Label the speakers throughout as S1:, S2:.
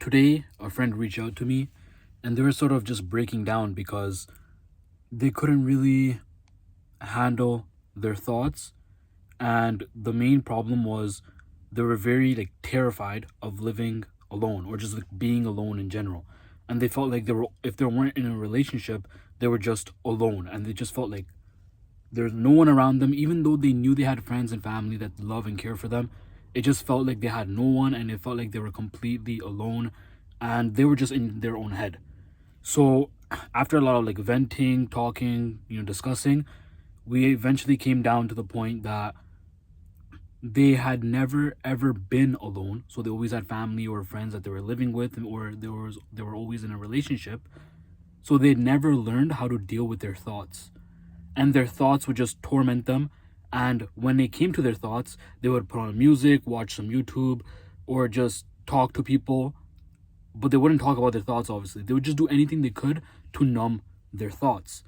S1: Today, a friend reached out to me and they were sort of just breaking down because they couldn't really handle their thoughts. And the main problem was they were very terrified of living alone or just being alone in general. And they felt like if they weren't in a relationship, they were just alone. And they just felt like there's no one around them, even though they knew they had friends and family that love and care for them. It just felt like they had no one, and it felt like they were completely alone, and they were just in their own head. So after a lot of venting, talking, discussing, we eventually came down to the point that they had never ever been alone. So they always had family or friends that they were living with, or they were always in a relationship. So they'd never learned how to deal with their thoughts, and their thoughts would just torment them. And when they came to their thoughts, they would put on music, watch some YouTube, or just talk to people, but they wouldn't talk about their thoughts. Obviously, they would just do anything they could to numb their thoughts.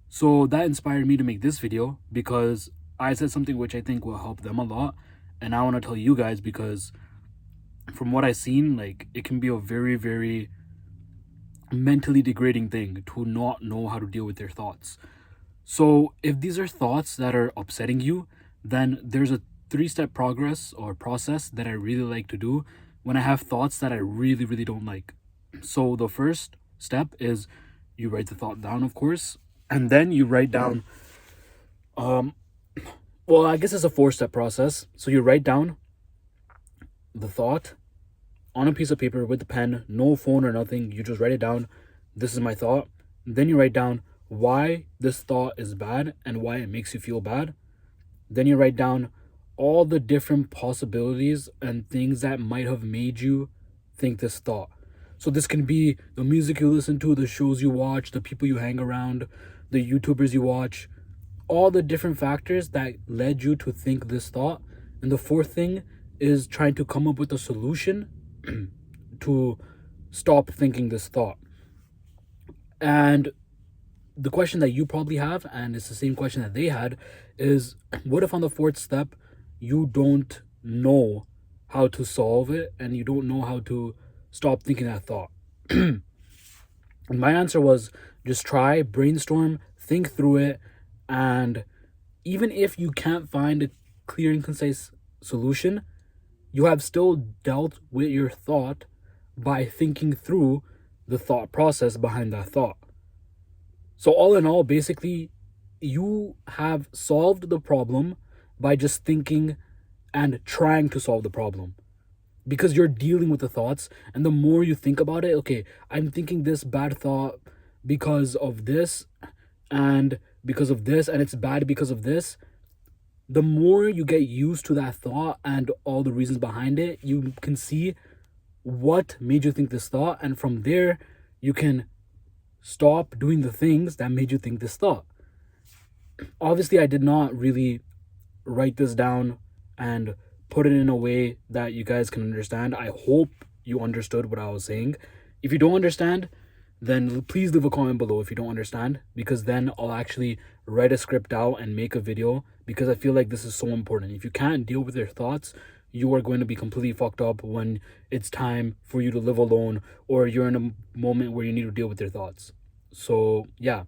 S1: So that inspired me to make this video, because I said something which I think will help them a lot, and I want to tell you guys, because from what I've seen, it can be a very, very mentally degrading thing to not know how to deal with their thoughts. So if these are thoughts that are upsetting you, then there's a 3-step progress or process that I really like to do when I have thoughts that I really, really don't like. So the first step is you write the thought down, of course, and then you write down, well, I guess it's a 4-step process. So you write down the thought on a piece of paper with a pen, no phone or nothing. You just write it down. This is my thought. Then you write down why this thought is bad and why it makes you feel bad. Then you write down all the different possibilities and things that might have made you think this thought. So this can be the music you listen to, the shows you watch, the people you hang around, the YouTubers you watch, all the different factors that led you to think this thought. And the fourth thing is trying to come up with a solution to stop thinking this thought. And the question that you probably have, and it's the same question that they had, is what if on the 4th step you don't know how to solve it and you don't know how to stop thinking that thought? And my answer was just try, brainstorm, think through it, and even if you can't find a clear and concise solution, you have still dealt with your thought by thinking through the thought process behind that thought. So all in all, basically, you have solved the problem by just thinking and trying to solve the problem, because you're dealing with the thoughts. And the more you think about it, okay, I'm thinking this bad thought because of this and because of this, and it's bad because of this. The more you get used to that thought and all the reasons behind it, you can see what made you think this thought, and from there you can stop doing the things that made you think this thought. Obviously, I did not really write this down and put it in a way that you guys can understand. I hope you understood what I was saying. If you don't understand, then please leave a comment below if you don't understand, because then I'll actually write a script out and make a video, because I feel like this is so important. If you can't deal with your thoughts, you are going to be completely fucked up when it's time for you to live alone, or you're in a moment where you need to deal with your thoughts. So yeah,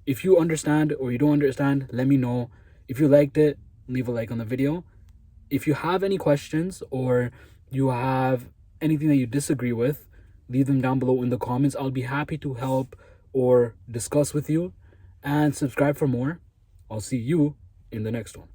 S1: if you understand or you don't understand, let me know. If you liked it, leave a like on the video. If you have any questions or you have anything that you disagree with, leave them down below in the comments. I'll be happy to help or discuss with you. And subscribe for more. I'll see you in the next one.